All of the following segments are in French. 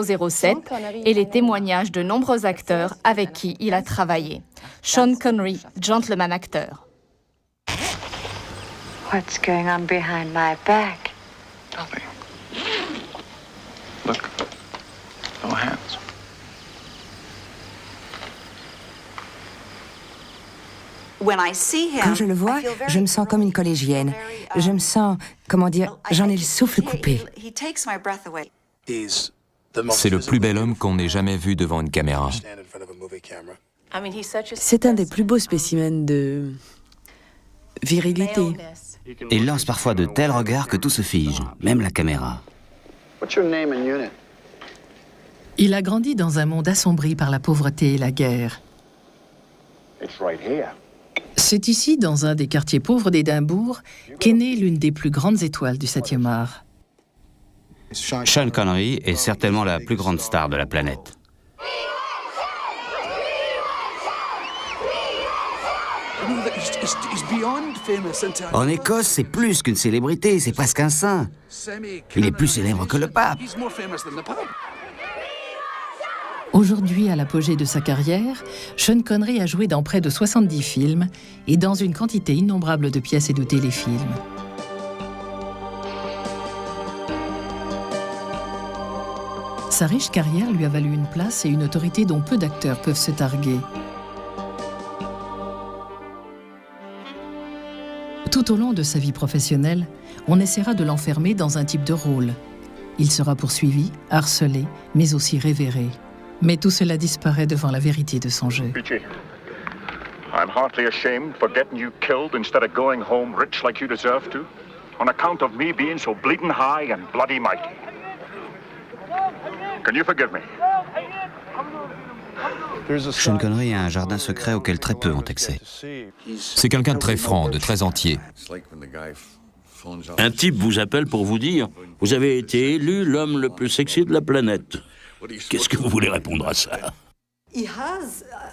007 et les témoignages de nombreux acteurs avec qui il a travaillé. Sean Connery, gentleman acteur. What's going on behind my back? Nothing. Look. No hands. Quand je le vois, je me sens comme une collégienne. Je me sens, comment dire, j'en ai le souffle coupé. C'est le plus bel homme qu'on ait jamais vu devant une caméra. C'est un des plus beaux spécimens de virilité. Il lance parfois de tels regards que tout se fige, même la caméra. Il a grandi dans un monde assombri par la pauvreté et la guerre. C'est ici, dans un des quartiers pauvres d'Édimbourg, qu'est née l'une des plus grandes étoiles du 7e art. Sean Connery est certainement la plus grande star de la planète. En Écosse, c'est plus qu'une célébrité, c'est presque un saint. Il est plus célèbre que le pape. Aujourd'hui, à l'apogée de sa carrière, Sean Connery a joué dans près de 70 films et dans une quantité innombrable de pièces et de téléfilms. Sa riche carrière lui a valu une place et une autorité dont peu d'acteurs peuvent se targuer. Tout au long de sa vie professionnelle, on essaiera de l'enfermer dans un type de rôle. Il sera poursuivi, harcelé, mais aussi révéré. Mais tout cela disparaît devant la vérité de son jeu. I'm heartily ashamed for getting you killed instead of going home rich like you deserve to, on account of me being so bleeding high and bloody mighty. Can you forgive me? Sean Connery a un jardin secret auquel très peu ont accès. C'est quelqu'un de très franc, de très entier. Un type vous appelle pour vous dire « Vous avez été élu l'homme le plus sexy de la planète ». Qu'est-ce que vous voulez répondre à ça?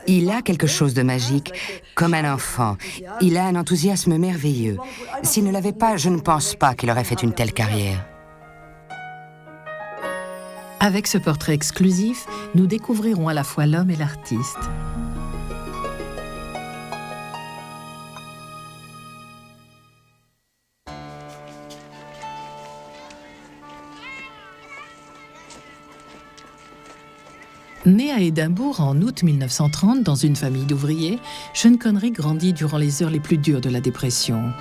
Il a quelque chose de magique, comme un enfant. Il a un enthousiasme merveilleux. S'il ne l'avait pas, je ne pense pas qu'il aurait fait une telle carrière. Avec ce portrait exclusif, nous découvrirons à la fois l'homme et l'artiste. Né à Édimbourg en août 1930 dans une famille d'ouvriers, Sean Connery grandit durant les heures les plus dures de la dépression.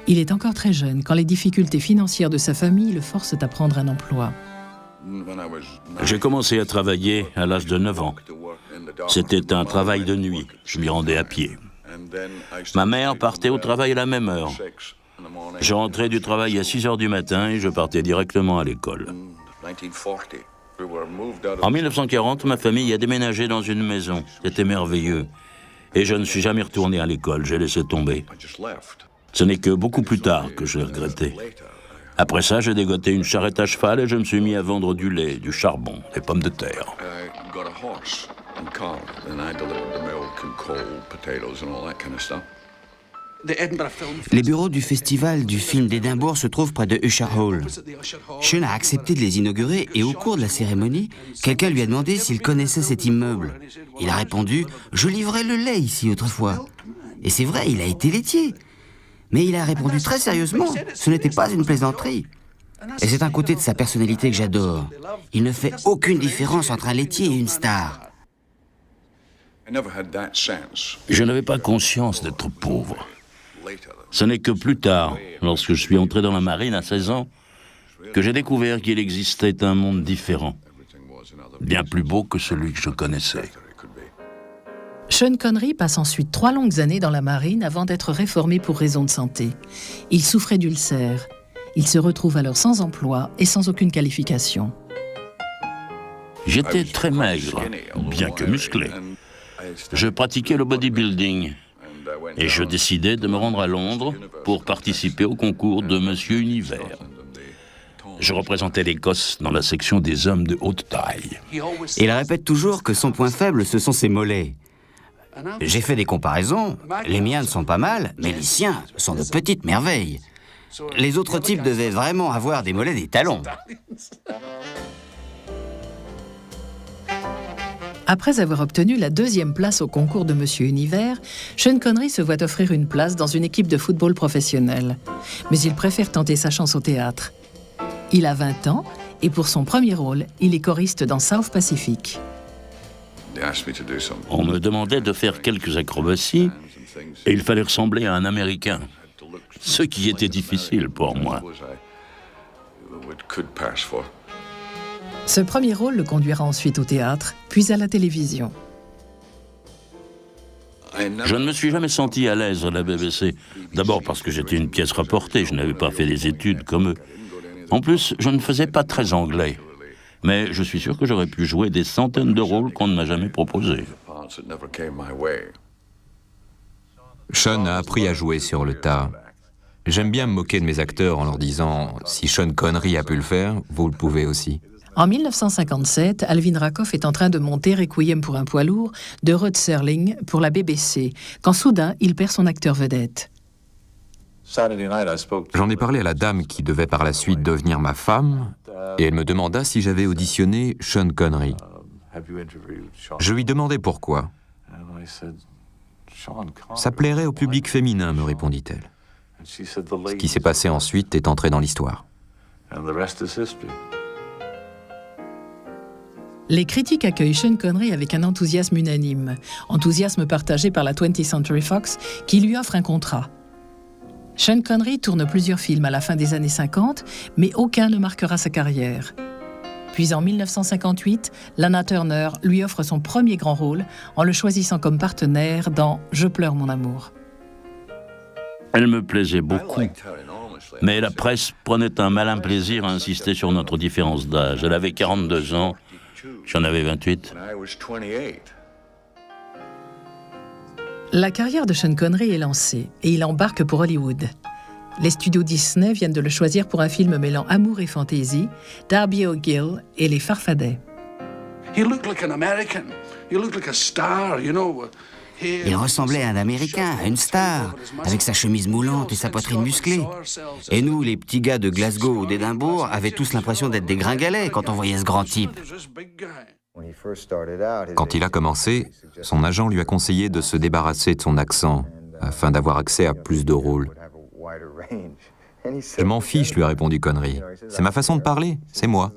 Il est encore très jeune quand les difficultés financières de sa famille le forcent à prendre un emploi. J'ai commencé à travailler à l'âge de 9 ans. C'était un travail de nuit, je m'y rendais à pied. Ma mère partait au travail à la même heure. Je rentrais du travail à 6 heures du matin et je partais directement à l'école. En 1940, ma famille a déménagé dans une maison. C'était merveilleux. Et je ne suis jamais retourné à l'école, j'ai laissé tomber. Ce n'est que beaucoup plus tard que je l'ai regretté. Après ça, j'ai dégoté une charrette à cheval et je me suis mis à vendre du lait, du charbon, des pommes de terre. Les bureaux du festival du film d'Édimbourg se trouvent près de Usher Hall. Sean a accepté de les inaugurer et au cours de la cérémonie, quelqu'un lui a demandé s'il connaissait cet immeuble. Il a répondu « Je livrais le lait ici autrefois ». Et c'est vrai, il a été laitier. Mais il a répondu très sérieusement, ce n'était pas une plaisanterie. Et c'est un côté de sa personnalité que j'adore. Il ne fait aucune différence entre un laitier et une star. Je n'avais pas conscience d'être pauvre. Ce n'est que plus tard, lorsque je suis entré dans la marine à 16 ans, que j'ai découvert qu'il existait un monde différent, bien plus beau que celui que je connaissais. Sean Connery passe ensuite 3 longues années dans la marine avant d'être réformé pour raison de santé. Il souffrait d'ulcères. Il se retrouve alors sans emploi et sans aucune qualification. J'étais très maigre, bien que musclé. Je pratiquais le bodybuilding et je décidai de me rendre à Londres pour participer au concours de Monsieur Univers. Je représentais l'Écosse dans la section des hommes de haute taille. Il répète toujours que son point faible, ce sont ses mollets. J'ai fait des comparaisons. Les miens ne sont pas mal, mais les siens sont de petites merveilles. Les autres types devaient vraiment avoir des mollets des talons. Après avoir obtenu la 2e place au concours de Monsieur Univers, Sean Connery se voit offrir une place dans une équipe de football professionnelle. Mais il préfère tenter sa chance au théâtre. Il a 20 ans et pour son premier rôle, il est choriste dans South Pacific. On me demandait de faire quelques acrobaties et il fallait ressembler à un Américain, ce qui était difficile pour moi. Ce premier rôle le conduira ensuite au théâtre, puis à la télévision. Je ne me suis jamais senti à l'aise à la BBC. D'abord parce que j'étais une pièce rapportée, je n'avais pas fait des études comme eux. En plus, je ne faisais pas très anglais. Mais je suis sûr que j'aurais pu jouer des centaines de rôles qu'on ne m'a jamais proposés. Sean a appris à jouer sur le tas. J'aime bien me moquer de mes acteurs en leur disant « Si Sean Connery a pu le faire, vous le pouvez aussi ». En 1957, Alvin Rakoff est en train de monter Requiem pour un poids lourd de Rod Serling pour la BBC, quand soudain il perd son acteur vedette. J'en ai parlé à la dame qui devait par la suite devenir ma femme, et elle me demanda si j'avais auditionné Sean Connery. Je lui demandai pourquoi. Ça plairait au public féminin, me répondit-elle. Ce qui s'est passé ensuite est entré dans l'histoire. Les critiques accueillent Sean Connery avec un enthousiasme unanime, enthousiasme partagé par la 20th Century Fox qui lui offre un contrat. Sean Connery tourne plusieurs films à la fin des années 50, mais aucun ne marquera sa carrière. Puis en 1958, Lana Turner lui offre son premier grand rôle en le choisissant comme partenaire dans « Je pleure mon amour ». Elle me plaisait beaucoup, mais la presse prenait un malin plaisir à insister sur notre différence d'âge. Elle avait 42 ans, j'en avais 28. La carrière de Sean Connery est lancée et il embarque pour Hollywood. Les studios Disney viennent de le choisir pour un film mêlant amour et fantaisie, Darby O'Gill et Les Farfadets. Il ressemblait à un Américain, à une star, avec sa chemise moulante et sa poitrine musclée. Et nous, les petits gars de Glasgow ou d'Édimbourg, avaient tous l'impression d'être des gringalets quand on voyait ce grand type. Quand il a commencé, son agent lui a conseillé de se débarrasser de son accent afin d'avoir accès à plus de rôles. Je m'en fiche, lui a répondu Connery. C'est ma façon de parler, c'est moi.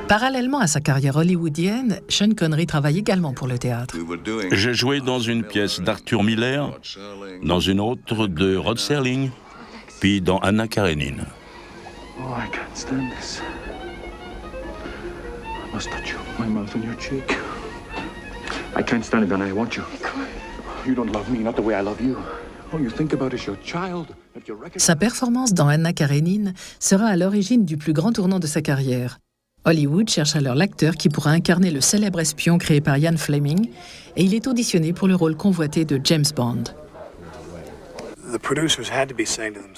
Parallèlement à sa carrière hollywoodienne, Sean Connery travaille également pour le théâtre. J'ai joué dans une pièce d'Arthur Miller, dans une autre de Rod Serling, puis dans Anna Karenine. Oh, I can't stand this. I must touch you, my mouth on your cheek. I can't stand it, and I want you. You don't love me, not the way I love you. All you think about is your child. Sa performance dans Anna Karenine sera à l'origine du plus grand tournant de sa carrière. Hollywood cherche alors l'acteur qui pourra incarner le célèbre espion créé par Ian Fleming, et il est auditionné pour le rôle convoité de James Bond.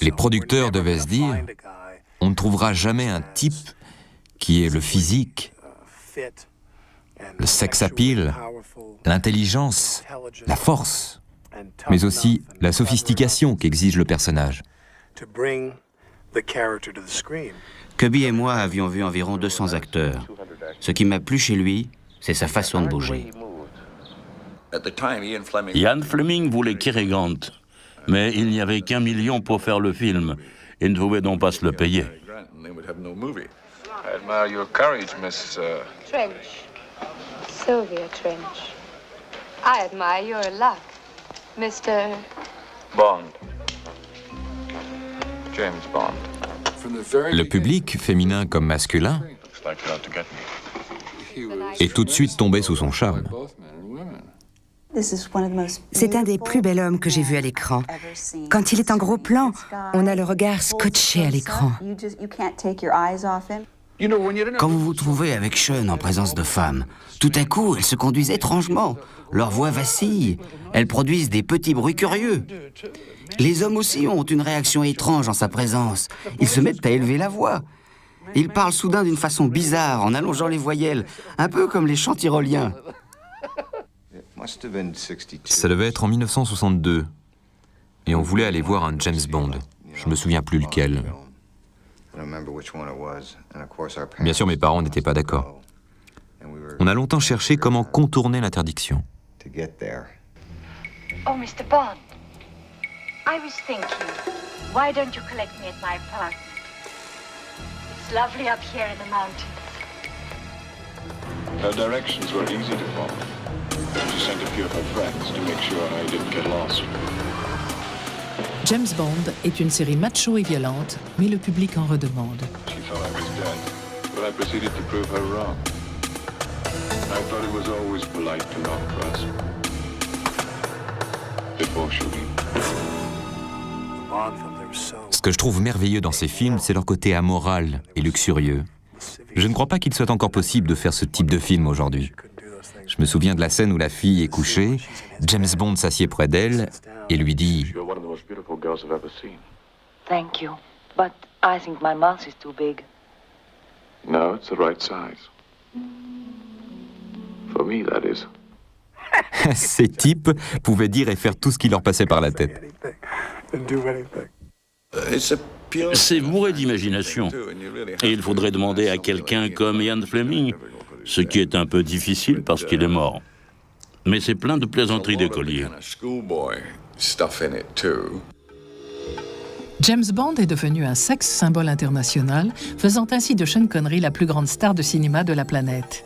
Les producteurs devaient se dire « On ne trouvera jamais un type qui ait le physique, le sex appeal, l'intelligence, la force, mais aussi la sophistication qu'exige le personnage. » Cubby et moi avions vu environ 200 acteurs. Ce qui m'a plu chez lui, c'est sa façon de bouger. Ian Fleming voulait Cary Grant, mais il n'y avait qu'1 million pour faire le film. Il ne pouvait donc pas se le payer. I admire your courage, Miss... Trench. Sylvia Trench. I admire your luck, Mr. Bond. James Bond. Le public, féminin comme masculin, Looks like you're out to get me. est tout de suite tombé sous son charme. C'est un des plus bels hommes que j'ai vu à l'écran. Quand il est en gros plan, on a le regard scotché à l'écran. Quand vous vous trouvez avec Sean en présence de femmes, tout à coup, elles se conduisent étrangement. Leurs voix vacillent. Elles produisent des petits bruits curieux. Les hommes aussi ont une réaction étrange en sa présence. Ils se mettent à élever la voix. Ils parlent soudain d'une façon bizarre, en allongeant les voyelles, un peu comme les chants tyroliens. Ça devait être en 1962. Et on voulait aller voir un James Bond. Je me souviens plus lequel. Bien sûr, mes parents n'étaient pas d'accord. On a longtemps cherché comment contourner l'interdiction. Oh, Mr. Bond. I was thinking, why don't you collect me at my apartment? It's lovely up here in the mountains. Her directions were easy to follow. She sent a few of her friends to make sure I didn't get lost. James Bond est une série macho et violente, mais le public en redemande. She thought I was dead, but I proceeded to prove her wrong. I thought it was always polite to knock first. Before shooting. Ce que je trouve merveilleux dans ces films, c'est leur côté amoral et luxurieux. Je ne crois pas qu'il soit encore possible de faire ce type de film aujourd'hui. Je me souviens de la scène où la fille est couchée, James Bond s'assied près d'elle et lui dit « Thank you, but I think my mouth is too big. » No, it's the right size. For me, that is. Ces types pouvaient dire et faire tout ce qui leur passait par la tête. C'est bourré d'imagination. Et il faudrait demander à quelqu'un comme Ian Fleming, ce qui est un peu difficile parce qu'il est mort. Mais c'est plein de plaisanteries d'écoliers. James Bond est devenu un sexe symbole international, faisant ainsi de Sean Connery la plus grande star de cinéma de la planète.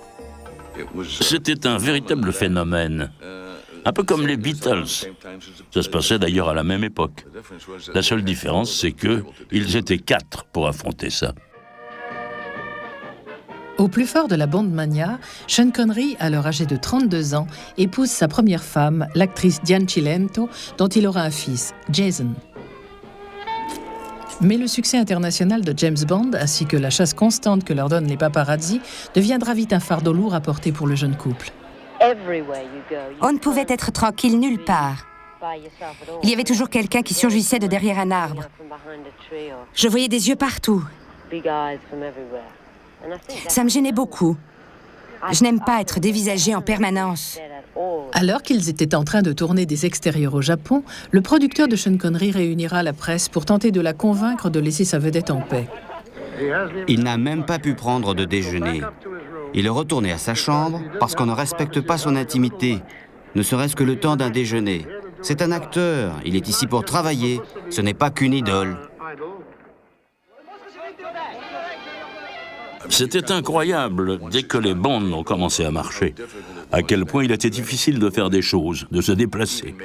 C'était un véritable phénomène. Un peu comme les Beatles. Ça se passait d'ailleurs à la même époque. La seule différence, c'est qu'ils étaient 4 pour affronter ça. Au plus fort de la Bond mania, Sean Connery, alors âgé de 32 ans, épouse sa première femme, l'actrice Diane Cilento, dont il aura un fils, Jason. Mais le succès international de James Bond, ainsi que la chasse constante que leur donnent les paparazzi, deviendra vite un fardeau lourd à porter pour le jeune couple. On ne pouvait être tranquille nulle part. Il y avait toujours quelqu'un qui surgissait de derrière un arbre. Je voyais des yeux partout. Ça me gênait beaucoup. Je n'aime pas être dévisagée en permanence. Alors qu'ils étaient en train de tourner des extérieurs au Japon, le producteur de Sean Connery réunira la presse pour tenter de la convaincre de laisser sa vedette en paix. Il n'a même pas pu prendre de déjeuner. Il est retourné à sa chambre parce qu'on ne respecte pas son intimité, ne serait-ce que le temps d'un déjeuner. C'est un acteur, il est ici pour travailler, ce n'est pas qu'une idole. C'était incroyable, dès que les Bonds ont commencé à marcher, à quel point il était difficile de faire des choses, de se déplacer.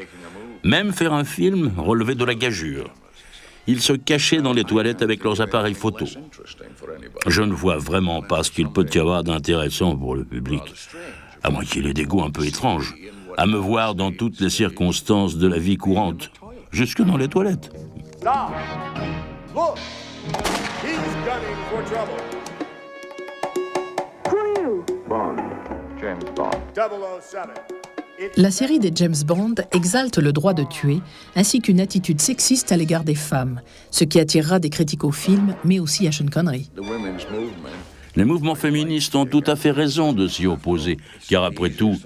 Même faire un film relevait de la gageure. Ils se cachaient dans les toilettes avec leurs appareils photo. Je ne vois vraiment pas ce qu'il peut y avoir d'intéressant pour le public, à moins qu'il ait des goûts un peu étranges, à me voir dans toutes les circonstances de la vie courante, jusque dans les toilettes. Bond. James Bond. 007. La série des James Bond exalte le droit de tuer, ainsi qu'une attitude sexiste à l'égard des femmes, ce qui attirera des critiques au film, mais aussi à Sean Connery. Les mouvements féministes ont tout à fait raison de s'y opposer, car après tout,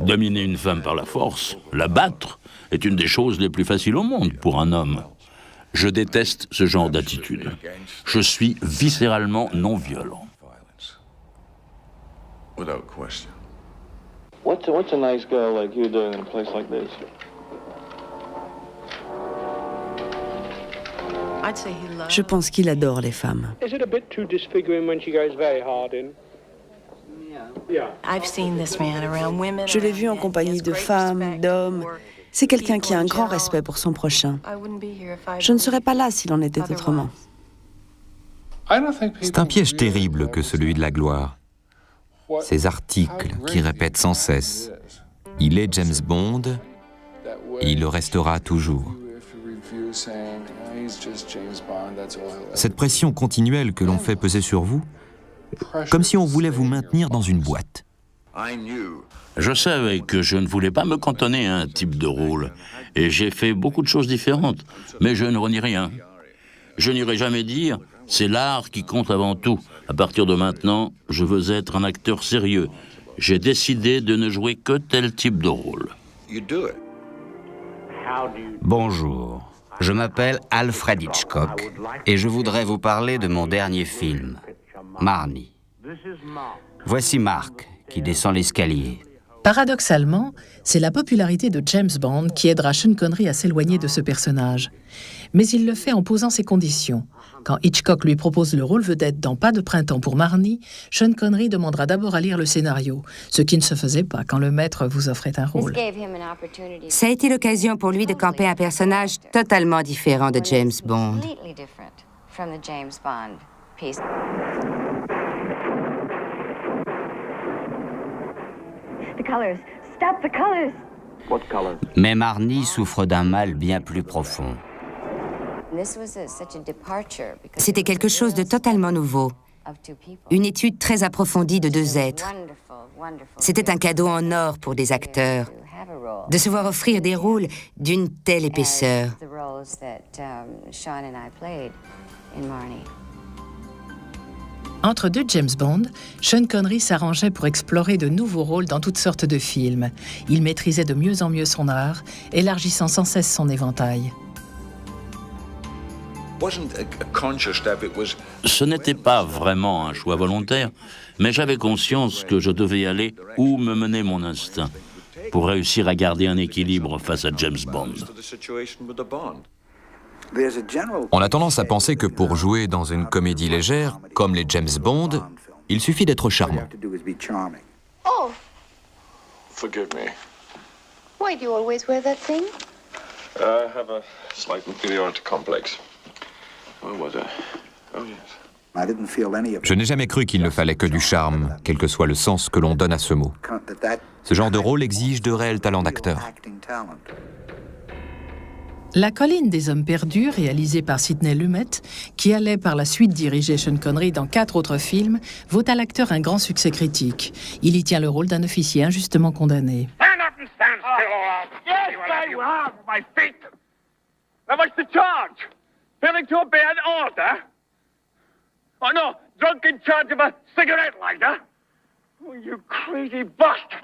dominer une femme par la force, la battre, est une des choses les plus faciles au monde pour un homme. Je déteste ce genre d'attitude. Je suis viscéralement non violent. Without question. What's a nice girl like you doing in a place like this? Je pense qu'il adore les femmes. Is it a bit too disfiguring when she goes very hard in? Je l'ai vu en compagnie de femmes, d'hommes. C'est quelqu'un qui a un grand respect pour son prochain. Je ne serais pas là s'il en était autrement. C'est un piège terrible que celui de la gloire. Ces articles qui répètent sans cesse « Il est James Bond et il le restera toujours ». Cette pression continuelle que l'on fait peser sur vous, comme si on voulait vous maintenir dans une boîte. Je savais que je ne voulais pas me cantonner à un type de rôle, et j'ai fait beaucoup de choses différentes, mais je ne renie rien. Je n'irai jamais dire « c'est l'art qui compte avant tout ». À partir de maintenant, je veux être un acteur sérieux, j'ai décidé de ne jouer que tel type de rôle. Bonjour, je m'appelle Alfred Hitchcock et je voudrais vous parler de mon dernier film, Marnie. Voici Mark qui descend l'escalier. Paradoxalement, c'est la popularité de James Bond qui aidera Sean Connery à s'éloigner de ce personnage. Mais il le fait en posant ses conditions. Quand Hitchcock lui propose le rôle vedette dans Pas de printemps pour Marnie, Sean Connery demandera d'abord à lire le scénario, ce qui ne se faisait pas quand le maître vous offrait un rôle. Ça a été l'occasion pour lui de camper un personnage totalement différent de James Bond. Mais Marnie souffre d'un mal bien plus profond. C'était quelque chose de totalement nouveau. Une étude très approfondie de deux êtres. C'était un cadeau en or pour des acteurs, de se voir offrir des rôles d'une telle épaisseur. Entre deux James Bond, Sean Connery s'arrangeait pour explorer de nouveaux rôles dans toutes sortes de films. Il maîtrisait de mieux en mieux son art, élargissant sans cesse son éventail. Ce n'était pas vraiment un choix volontaire, mais j'avais conscience que je devais y aller où me menait mon instinct, pour réussir à garder un équilibre face à James Bond. On a tendance à penser que pour jouer dans une comédie légère, comme les James Bond, il suffit d'être charmant. Oh, Forgive me. why do you always wear that thing? I have a slight inferiority complex. Where was I? Oh, yes. Je n'ai jamais cru qu'il ne fallait que du charme, quel que soit le sens que l'on donne à ce mot. Ce genre de rôle exige de réels talents d'acteur. La colline des hommes perdus, réalisée par Sidney Lumet, qui allait par la suite diriger Sean Connery dans 4 autres films, vaut à l'acteur un grand succès critique. Il y tient le rôle d'un officier injustement condamné. Stand up and stand still. Yes, I will, my feet. Now what's the charge? Failing to obey an order? Oh no, drunk in charge of a cigarette lighter? Oh, you crazy bastard.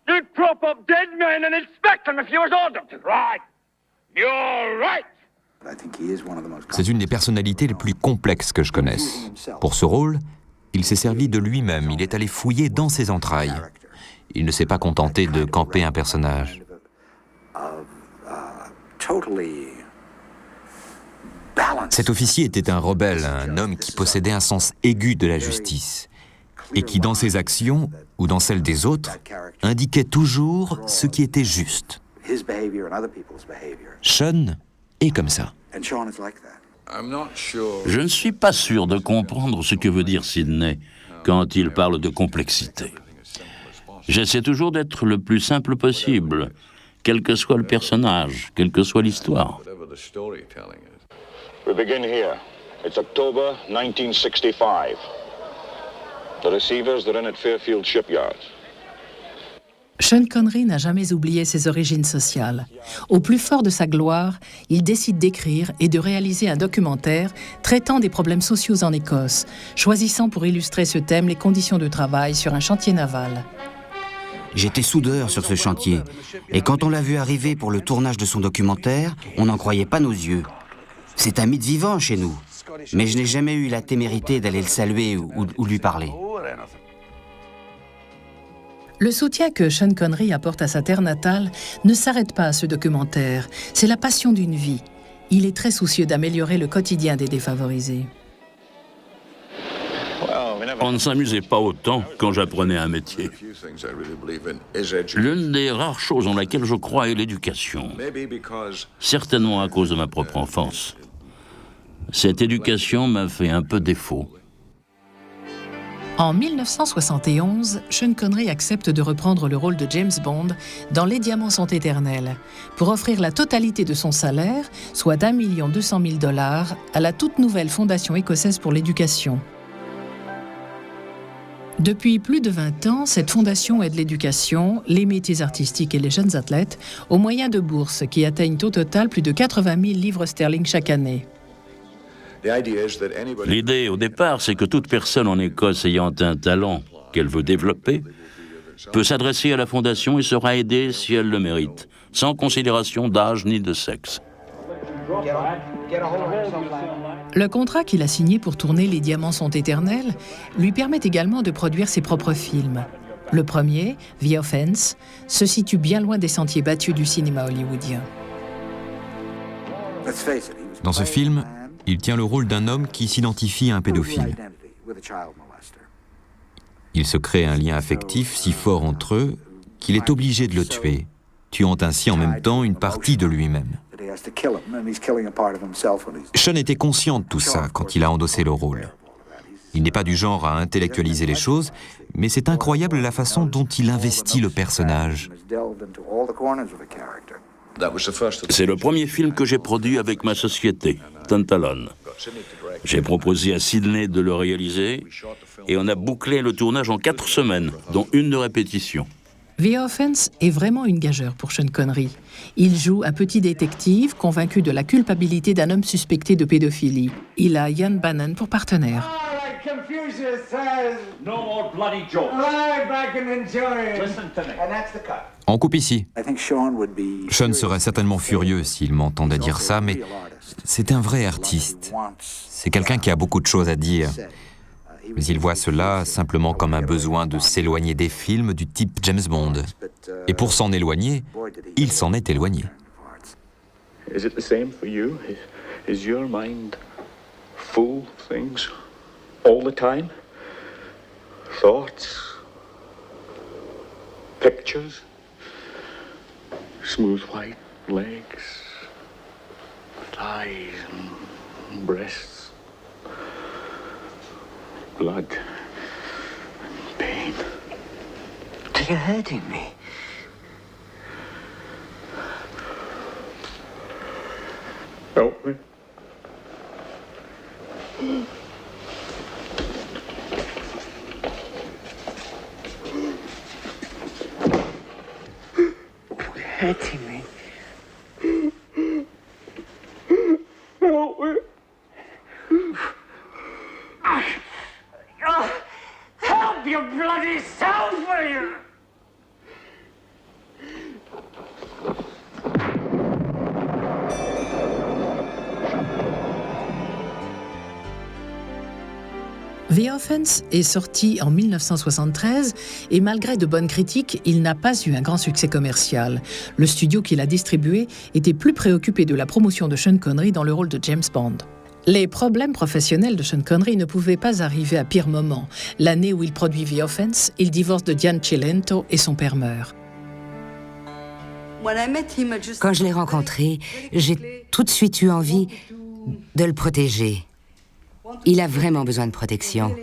You'd prop up dead men and inspect them if you was ordered to. Right. You're right. C'est une des personnalités les plus complexes que je connaisse. Pour ce rôle, il s'est servi de lui-même, il est allé fouiller dans ses entrailles. Il ne s'est pas contenté de camper un personnage. Cet officier était un rebelle, un homme qui possédait un sens aigu de la justice, et qui, dans ses actions, ou dans celles des autres, indiquait toujours ce qui était juste. Sean est comme ça. Je ne suis pas sûr de comprendre ce que veut dire Sidney quand il parle de complexité. J'essaie toujours d'être le plus simple possible, quel que soit le personnage, quelle que soit l'histoire. We begin here. It's October 1965. The receivers are in at Fairfield Shipyard. Sean Connery n'a jamais oublié ses origines sociales. Au plus fort de sa gloire, il décide d'écrire et de réaliser un documentaire traitant des problèmes sociaux en Écosse, choisissant pour illustrer ce thème les conditions de travail sur un chantier naval. J'étais soudeur sur ce chantier, et quand on l'a vu arriver pour le tournage de son documentaire, on n'en croyait pas nos yeux. C'est un mythe vivant chez nous, mais je n'ai jamais eu la témérité d'aller le saluer ou lui parler. Le soutien que Sean Connery apporte à sa terre natale ne s'arrête pas à ce documentaire. C'est la passion d'une vie. Il est très soucieux d'améliorer le quotidien des défavorisés. On ne s'amusait pas autant quand j'apprenais un métier. L'une des rares choses en laquelle je crois est l'éducation. Certainement à cause de ma propre enfance. Cette éducation m'a fait un peu défaut. En 1971, Sean Connery accepte de reprendre le rôle de James Bond dans Les Diamants sont éternels, pour offrir la totalité de son salaire, soit $1 200 000, à la toute nouvelle Fondation écossaise pour l'éducation. Depuis plus de 20 ans, cette fondation aide l'éducation, les métiers artistiques et les jeunes athlètes au moyen de bourses qui atteignent au total plus de 80 000 livres sterling chaque année. L'idée, au départ, c'est que toute personne en Écosse ayant un talent qu'elle veut développer peut s'adresser à la Fondation et sera aidée si elle le mérite, sans considération d'âge ni de sexe. Le contrat qu'il a signé pour tourner Les Diamants sont éternels lui permet également de produire ses propres films. Le premier, The Offense, se situe bien loin des sentiers battus du cinéma hollywoodien. Dans ce film, il tient le rôle d'un homme qui s'identifie à un pédophile. Il se crée un lien affectif si fort entre eux qu'il est obligé de le tuer, tuant ainsi en même temps une partie de lui-même. Sean était conscient de tout ça quand il a endossé le rôle. Il n'est pas du genre à intellectualiser les choses, mais c'est incroyable la façon dont il investit le personnage. C'est le premier film que j'ai produit avec ma société, Tantalon. J'ai proposé à Sidney de le réaliser et on a bouclé le tournage en 4 semaines, dont une de répétition. The Offense est vraiment une gageure pour Sean Connery. Il joue un petit détective convaincu de la culpabilité d'un homme suspecté de pédophilie. Il a Ian Bannon pour partenaire. On coupe ici. Sean serait certainement furieux s'il m'entendait dire ça, mais c'est un vrai artiste. C'est quelqu'un qui a beaucoup de choses à dire. Mais il voit cela simplement comme un besoin de s'éloigner des films du type James Bond. Et pour s'en éloigner, il s'en est éloigné. Is it the same for you? Is your mind full of things all the time? Thoughts? Pictures? Smooth white legs? Thighs and breasts? Blood and pain. You're hurting me. Help me. You're hurting me. Help me. Help your bloody self, will you? The Offense est sorti en 1973 et malgré de bonnes critiques, il n'a pas eu un grand succès commercial. Le studio qui l'a distribué était plus préoccupé de la promotion de Sean Connery dans le rôle de James Bond. Les problèmes professionnels de Sean Connery ne pouvaient pas arriver à pire moment. L'année où il produit The Offense, il divorce de Diane Cilento et son père meurt. Quand je l'ai rencontré, j'ai tout de suite eu envie de le protéger. Il a vraiment besoin de protection.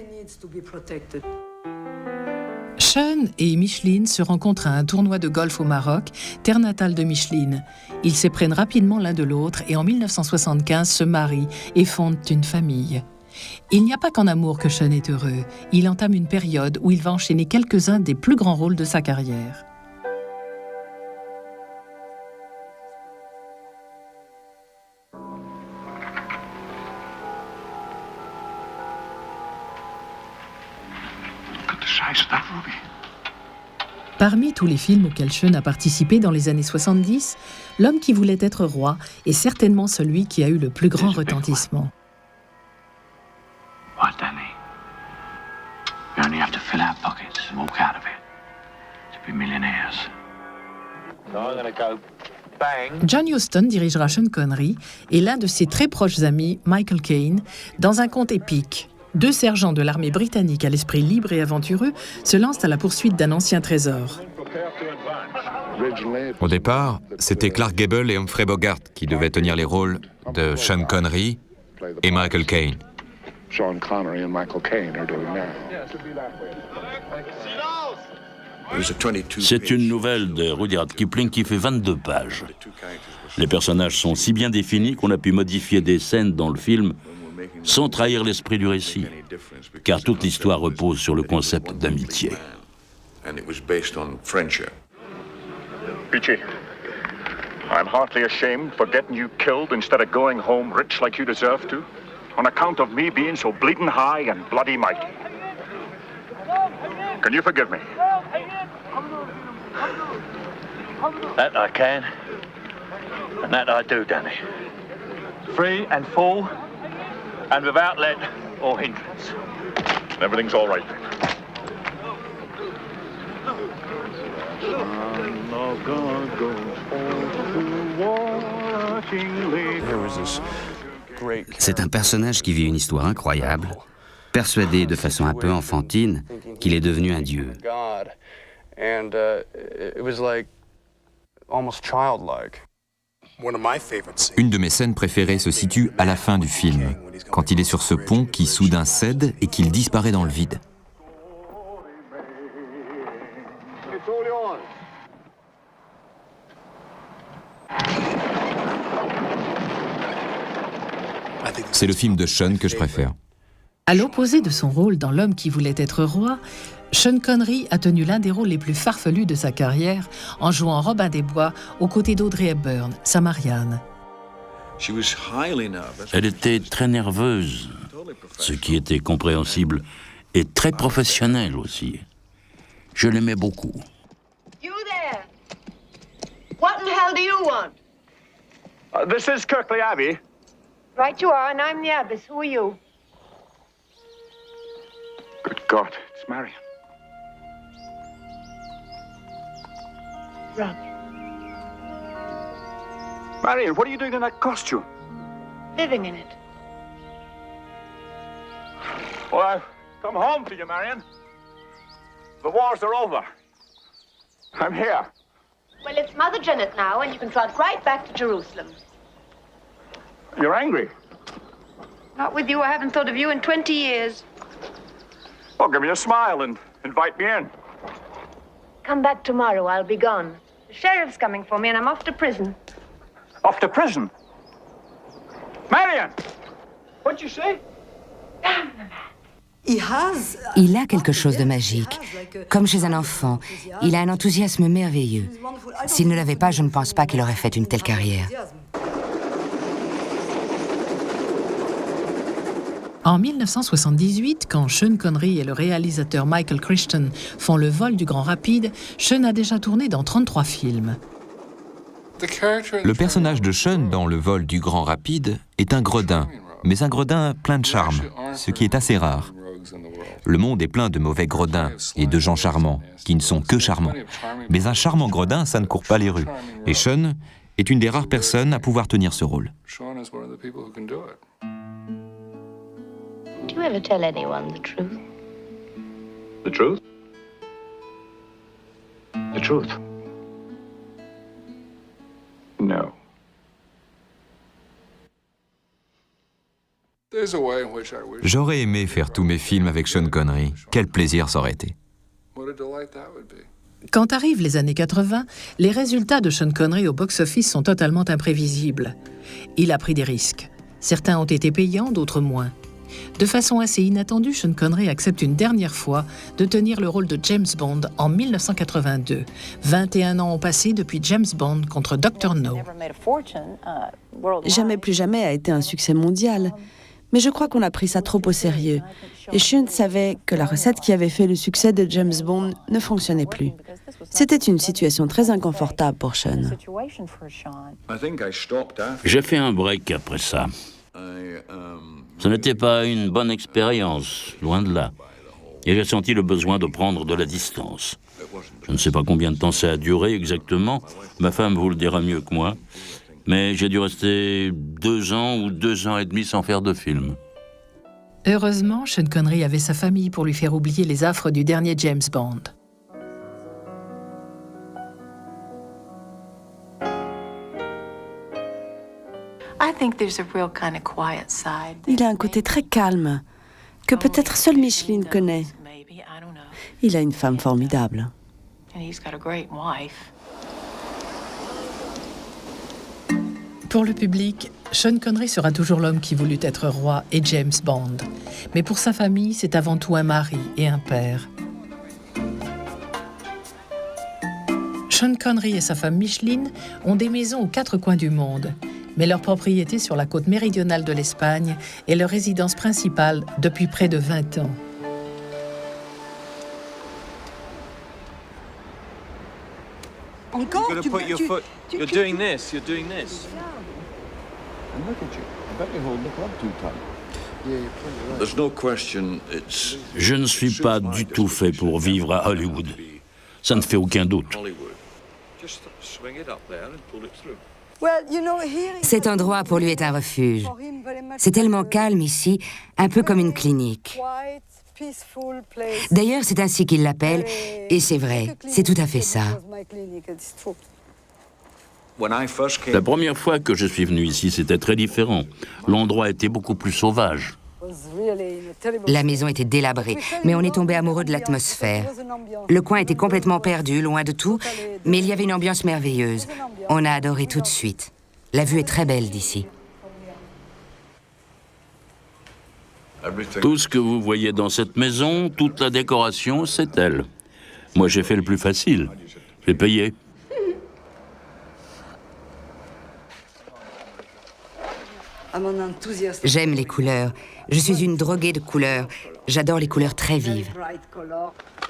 Sean et Micheline se rencontrent à un tournoi de golf au Maroc, terre natale de Micheline. Ils s'éprennent rapidement l'un de l'autre et en 1975 se marient et fondent une famille. Il n'y a pas qu'en amour que Sean est heureux. Il entame une période où il va enchaîner quelques-uns des plus grands rôles de sa carrière. Parmi tous les films auxquels Sean a participé dans les années 70, L'homme qui voulait être roi est certainement celui qui a eu le plus grand retentissement. What, Danny? We only have to fill our pockets and walk out of it to be millionaires. So I'm gonna go bang. John Huston dirigera Sean Connery et l'un de ses très proches amis, Michael Caine, dans un conte épique. 2 sergents de l'armée britannique à l'esprit libre et aventureux se lancent à la poursuite d'un ancien trésor. Au départ, c'était Clark Gable et Humphrey Bogart qui devaient tenir les rôles de Sean Connery et Michael Caine. Sean Connery and Michael Caine are doing that. C'est une nouvelle de Rudyard Kipling qui fait 22 pages. Les personnages sont si bien définis qu'on a pu modifier des scènes dans le film sans trahir l'esprit du récit, car toute l'histoire repose sur le concept d'amitié. Peachy, I'm heartily ashamed for getting you killed instead of going home rich like you deserve to, on account of me being so bleeding high and bloody mighty. Can you forgive me? That I can, and that I do, Danny. Free and full, and without let or hindrance. Everything's all right. C'est un personnage qui vit une histoire incroyable, persuadé de façon un peu enfantine qu'il est devenu un dieu. Une de mes scènes préférées se situe à la fin du film, quand il est sur ce pont qui soudain cède et qu'il disparaît dans le vide. C'est le film de Sean que je préfère. À l'opposé de son rôle dans L'homme qui voulait être roi, Sean Connery a tenu l'un des rôles les plus farfelus de sa carrière en jouant Robin des Bois aux côtés d'Audrey Hepburn, sa Marianne. Elle était très nerveuse, ce qui était compréhensible, et très professionnelle aussi. Je l'aimais beaucoup. You there? What in the hell do you want? This is Kirkley Abbey. Right you are, and I'm the abbess. Who are you? Good God, it's Marion. Rob. Marion, what are you doing in that costume? Living in it. Well, I've come home to you, Marion. The wars are over. I'm here. Well, it's Mother Janet now, and you can trot right back to Jerusalem. You're angry. Not with you. I haven't thought of you in 20 years. Well, give me a smile and invite me in. Come back tomorrow. I'll be gone. The sheriff's coming for me, and I'm off to prison. Off to prison? Marion! What'd you say? Il a quelque chose de magique. Comme chez un enfant, il a un enthousiasme merveilleux. S'il ne l'avait pas, je ne pense pas qu'il aurait fait une telle carrière. En 1978, quand Sean Connery et le réalisateur Michael Crichton font Le vol du Grand Rapide, Sean a déjà tourné dans 33 films. Le personnage de Sean dans Le vol du Grand Rapide est un gredin, mais un gredin plein de charme, ce qui est assez rare. Le monde est plein de mauvais gredins et de gens charmants, qui ne sont que charmants. Mais un charmant gredin, ça ne court pas les rues. Et Sean est une des rares personnes à pouvoir tenir ce rôle. Do you ever tell anyone the truth? The truth? The truth? No. J'aurais aimé faire tous mes films avec Sean Connery. Quel plaisir ça aurait été. Quand arrivent les années 80, les résultats de Sean Connery au box-office sont totalement imprévisibles. Il a pris des risques. Certains ont été payants, d'autres moins. De façon assez inattendue, Sean Connery accepte une dernière fois de tenir le rôle de James Bond en 1982. 21 ans ont passé depuis James Bond contre Dr. No. Jamais plus jamais a été un succès mondial. Mais je crois qu'on a pris ça trop au sérieux. Et Sean savait que la recette qui avait fait le succès de James Bond ne fonctionnait plus. C'était une situation très inconfortable pour Sean. J'ai fait un break après ça. Ce n'était pas une bonne expérience, loin de là. Et j'ai senti le besoin de prendre de la distance. Je ne sais pas combien de temps ça a duré exactement. Ma femme vous le dira mieux que moi. Mais j'ai dû rester 2 ans ou 2 ans et demi sans faire de film. Heureusement, Sean Connery avait sa famille pour lui faire oublier les affres du dernier James Bond. Il a un côté très calme, que peut-être seule Micheline connaît. Il a une femme formidable. Pour le public, Sean Connery sera toujours l'homme qui voulut être roi et James Bond. Mais pour sa famille, c'est avant tout un mari et un père. Sean Connery et sa femme Micheline ont des maisons aux 4 coins du monde. Mais leur propriété sur la côte méridionale de l'Espagne est leur résidence principale depuis près de 20 ans. Encore? You're gonna put your foot. You're doing this. You're doing this. And look at you. I bet you're holding the club too tight. There's no question it's... Je ne suis pas du tout fait pour vivre à Hollywood. Ça ne fait aucun doute. Just swing it up there and pull it through. Cet endroit pour lui est un refuge. C'est tellement calme ici, un peu comme une clinique. D'ailleurs, c'est ainsi qu'il l'appelle, et c'est vrai, c'est tout à fait ça. La première fois que je suis venu ici, c'était très différent. L'endroit était beaucoup plus sauvage. La maison était délabrée, mais on est tombé amoureux de l'atmosphère. Le coin était complètement perdu, loin de tout, mais il y avait une ambiance merveilleuse. On a adoré tout de suite. La vue est très belle d'ici. Tout ce que vous voyez dans cette maison, toute la décoration, c'est elle. Moi, j'ai fait le plus facile. J'ai payé. J'aime les couleurs. Je suis une droguée de couleurs. J'adore les couleurs très vives.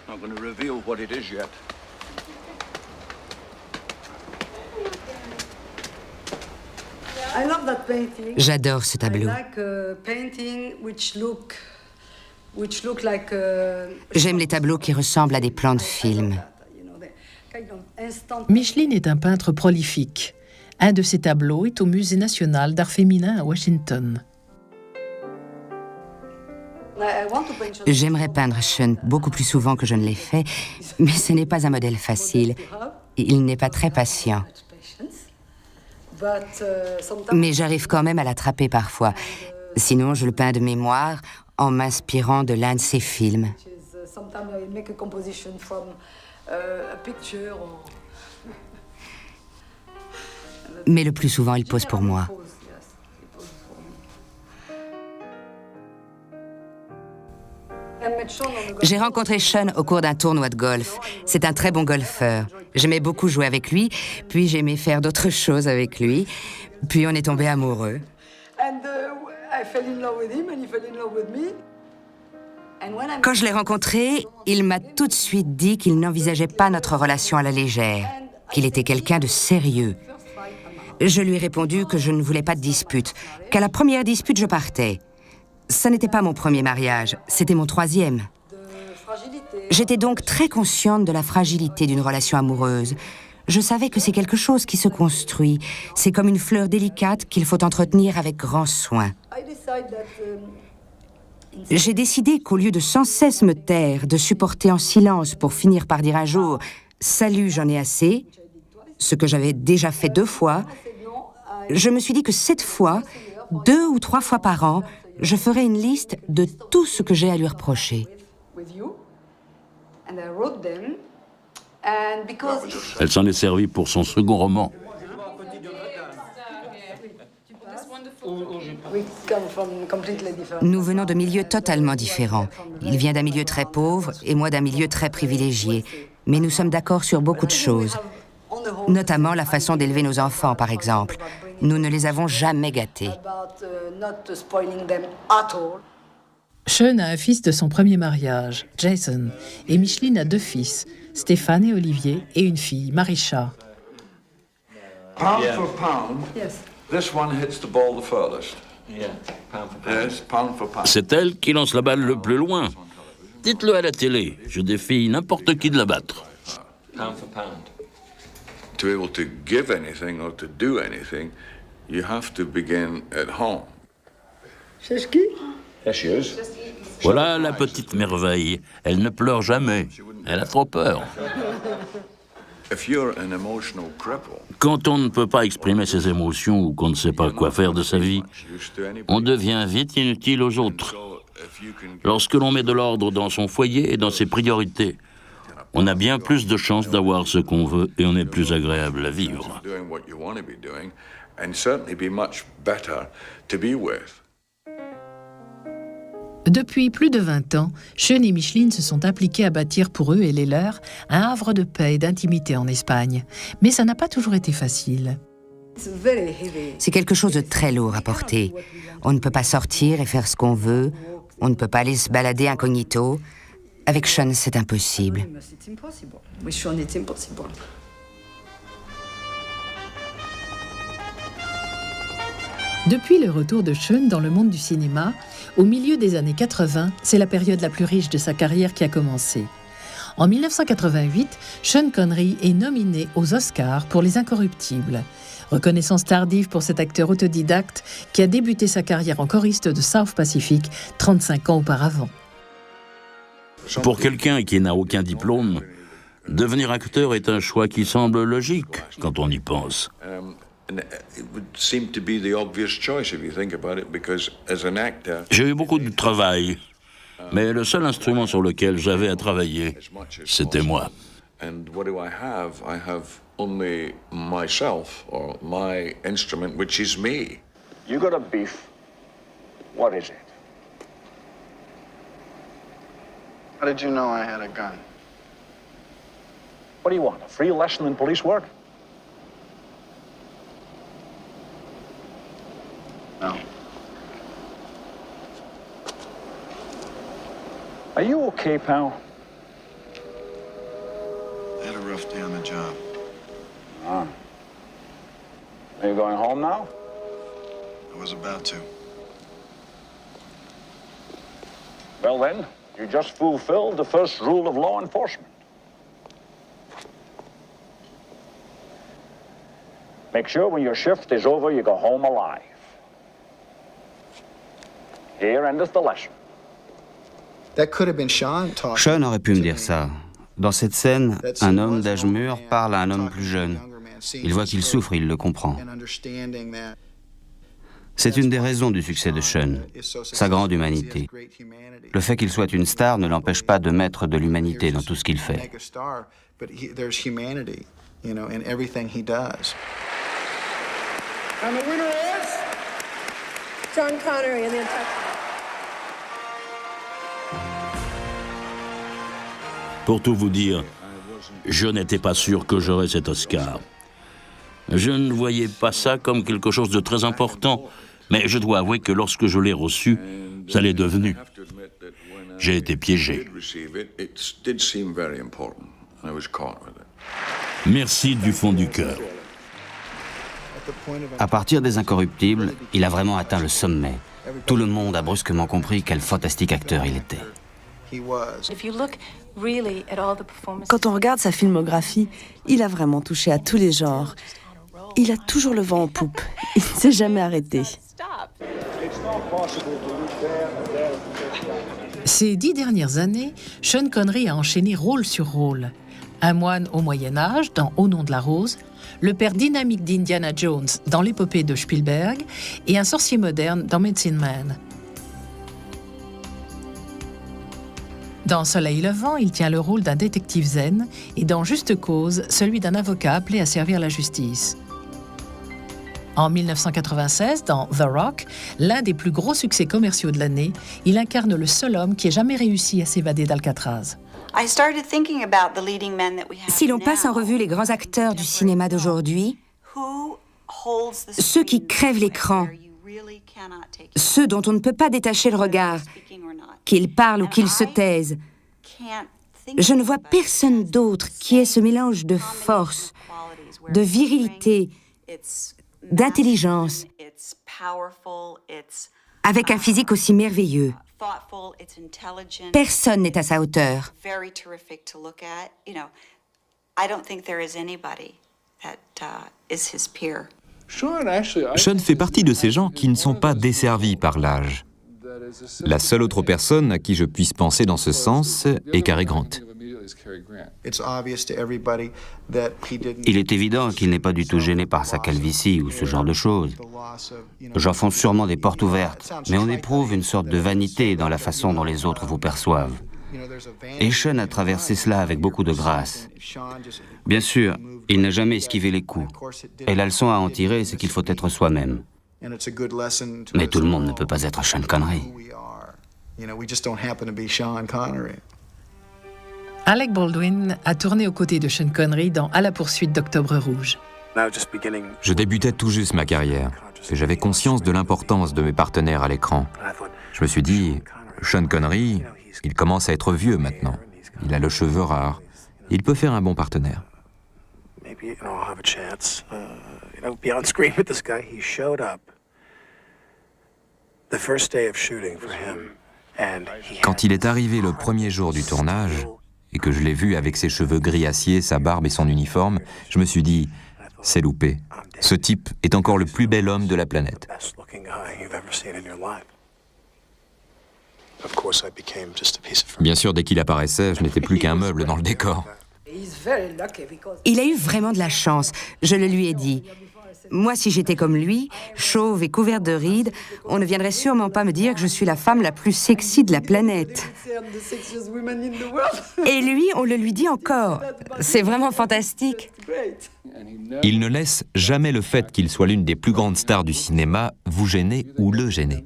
Not going to reveal what it is yet. J'adore ce tableau. J'aime les tableaux qui ressemblent à des plans de film. Micheline est un peintre prolifique. Un de ses tableaux est au Musée national d'art féminin à Washington. J'aimerais peindre Sean beaucoup plus souvent que je ne l'ai fait, mais ce n'est pas un modèle facile. Il n'est pas très patient. Mais j'arrive quand même à l'attraper parfois. Sinon, je le peins de mémoire en m'inspirant de l'un de ses films. Mais le plus souvent, il pose pour moi. J'ai rencontré Sean au cours d'un tournoi de golf. C'est un très bon golfeur. J'aimais beaucoup jouer avec lui, puis j'aimais faire d'autres choses avec lui. Puis on est tombés amoureux. Quand je l'ai rencontré, il m'a tout de suite dit qu'il n'envisageait pas notre relation à la légère, qu'il était quelqu'un de sérieux. Je lui ai répondu que je ne voulais pas de dispute, qu'à la première dispute, je partais. Ça n'était pas mon premier mariage, c'était mon troisième. J'étais donc très consciente de la fragilité d'une relation amoureuse. Je savais que c'est quelque chose qui se construit. C'est comme une fleur délicate qu'il faut entretenir avec grand soin. J'ai décidé qu'au lieu de sans cesse me taire, de supporter en silence pour finir par dire un jour « Salut, j'en ai assez », ce que j'avais déjà fait 2 fois, je me suis dit que cette fois, 2 ou 3 fois par an, je ferai une liste de tout ce que j'ai à lui reprocher. Elle s'en est servie pour son second roman. Nous venons de milieux totalement différents. Il vient d'un milieu très pauvre et moi d'un milieu très privilégié. Mais nous sommes d'accord sur beaucoup de choses. Notamment la façon d'élever nos enfants, par exemple. Nous ne les avons jamais gâtés. Sean a un fils de son premier mariage, Jason, et Micheline a 2 fils, Stéphane et Olivier, et une fille, Marisha. Pound for pound, this one hits the ball the furthest. Yes, pound for pound. C'est elle qui lance la balle le plus loin. Dites-le à la télé, je défie n'importe qui de la battre. Pound for pound. To be able to give anything or to do anything, you have to begin at home. There she is. Voilà la petite merveille. Elle ne pleure jamais. Elle a trop peur. If you're an emotional cripple, Quand on ne peut pas exprimer ses émotions ou qu'on ne sait pas quoi faire de sa vie, on devient vite inutile aux autres. Lorsque l'on met de l'ordre dans son foyer et dans ses priorités, on a bien plus de chances d'avoir ce qu'on veut et on est plus agréable à vivre. doing what you want to be doing, and certainly be much better to be with. Depuis plus de 20 ans, Sean et Micheline se sont impliqués à bâtir pour eux et les leurs un havre de paix et d'intimité en Espagne. Mais ça n'a pas toujours été facile. C'est quelque chose de très lourd à porter. On ne peut pas sortir et faire ce qu'on veut. On ne peut pas aller se balader incognito. Avec Sean, c'est impossible. Depuis le retour de Sean dans le monde du cinéma, au milieu des années 80, c'est la période la plus riche de sa carrière qui a commencé. En 1988, Sean Connery est nominé aux Oscars pour Les Incorruptibles. Reconnaissance tardive pour cet acteur autodidacte qui a débuté sa carrière en choriste de South Pacific 35 ans auparavant. Pour quelqu'un qui n'a aucun diplôme, devenir acteur est un choix qui semble logique quand on y pense. J'ai eu beaucoup de travail, mais le seul instrument sur lequel j'avais à travailler, c'était moi. Only myself or my instrument, which is me. You got a beef. What is it? How did you know I had a gun? What do you want? A free lesson in police work? No. Are you okay, pal? I had a rough day on the job. Ah. Are you going home now? I was about to. Well then, you just fulfilled the first rule of law enforcement. Make sure when your shift is over, you go home alive. Here endeth the lesson. That could have been Sean talking. Sean aurait pu me dire ça. Dans cette scène, un homme d'âge mûr parle à un homme plus jeune. Il voit qu'il souffre, il le comprend. C'est une des raisons du succès de Sean, sa grande humanité. Le fait qu'il soit une star ne l'empêche pas de mettre de l'humanité dans tout ce qu'il fait. And the winner is Sean Connery in the Pour tout vous dire, je n'étais pas sûr que j'aurais cet Oscar. Je ne voyais pas ça comme quelque chose de très important, mais je dois avouer que lorsque je l'ai reçu, ça l'est devenu. J'ai été piégé. Merci du fond du cœur. À partir des Incorruptibles, il a vraiment atteint le sommet. Tout le monde a brusquement compris quel fantastique acteur il était. Quand on regarde sa filmographie, il a vraiment touché à tous les genres. Il a toujours le vent en poupe. Il ne s'est jamais arrêté. Ces 10 dernières années, Sean Connery a enchaîné rôle sur rôle. Un moine au Moyen-Âge dans Au nom de la rose, le père dynamique d'Indiana Jones dans l'épopée de Spielberg et un sorcier moderne dans Medicine Man. Dans Soleil levant, il tient le rôle d'un détective zen et dans Juste cause, celui d'un avocat appelé à servir la justice. En 1996, dans The Rock, l'un des plus gros succès commerciaux de l'année, il incarne le seul homme qui ait jamais réussi à s'évader d'Alcatraz. Si l'on passe en revue les grands acteurs du cinéma d'aujourd'hui, ceux qui crèvent l'écran, ceux dont on ne peut pas détacher le regard, qu'ils parlent ou qu'ils se taisent, je ne vois personne d'autre qui ait ce mélange de force, de virilité, d'intelligence, avec un physique aussi merveilleux. Personne n'est à sa hauteur. Sean fait partie de ces gens qui ne sont pas desservis par l'âge. La seule autre personne à qui je puisse penser dans ce sens est Cary Grant. Il est évident qu'il n'est pas du tout gêné par sa calvitie ou ce genre de choses. J'enfonce sûrement des portes ouvertes, mais on éprouve une sorte de vanité dans la façon dont les autres vous perçoivent. Et Sean a traversé cela avec beaucoup de grâce. Bien sûr, il n'a jamais esquivé les coups. Et la leçon à en tirer, c'est qu'il faut être soi-même. Mais tout le monde ne peut pas être Sean Connery. Alec Baldwin a tourné aux côtés de Sean Connery dans À la poursuite d'Octobre Rouge. Je débutais tout juste ma carrière et j'avais conscience de l'importance de mes partenaires à l'écran. Je me suis dit, Sean Connery, il commence à être vieux maintenant. Il a le cheveu rare. Il peut faire un bon partenaire. Quand il est arrivé le premier jour du tournage, et que je l'ai vu avec ses cheveux gris acier, sa barbe et son uniforme, je me suis dit, c'est loupé. Ce type est encore le plus bel homme de la planète. Bien sûr, dès qu'il apparaissait, je n'étais plus qu'un meuble dans le décor. Il a eu vraiment de la chance, je le lui ai dit. Moi, si j'étais comme lui, chauve et couverte de rides, on ne viendrait sûrement pas me dire que je suis la femme la plus sexy de la planète. Et lui, on le lui dit encore. C'est vraiment fantastique. Il ne laisse jamais le fait qu'il soit l'une des plus grandes stars du cinéma vous gêner ou le gêner.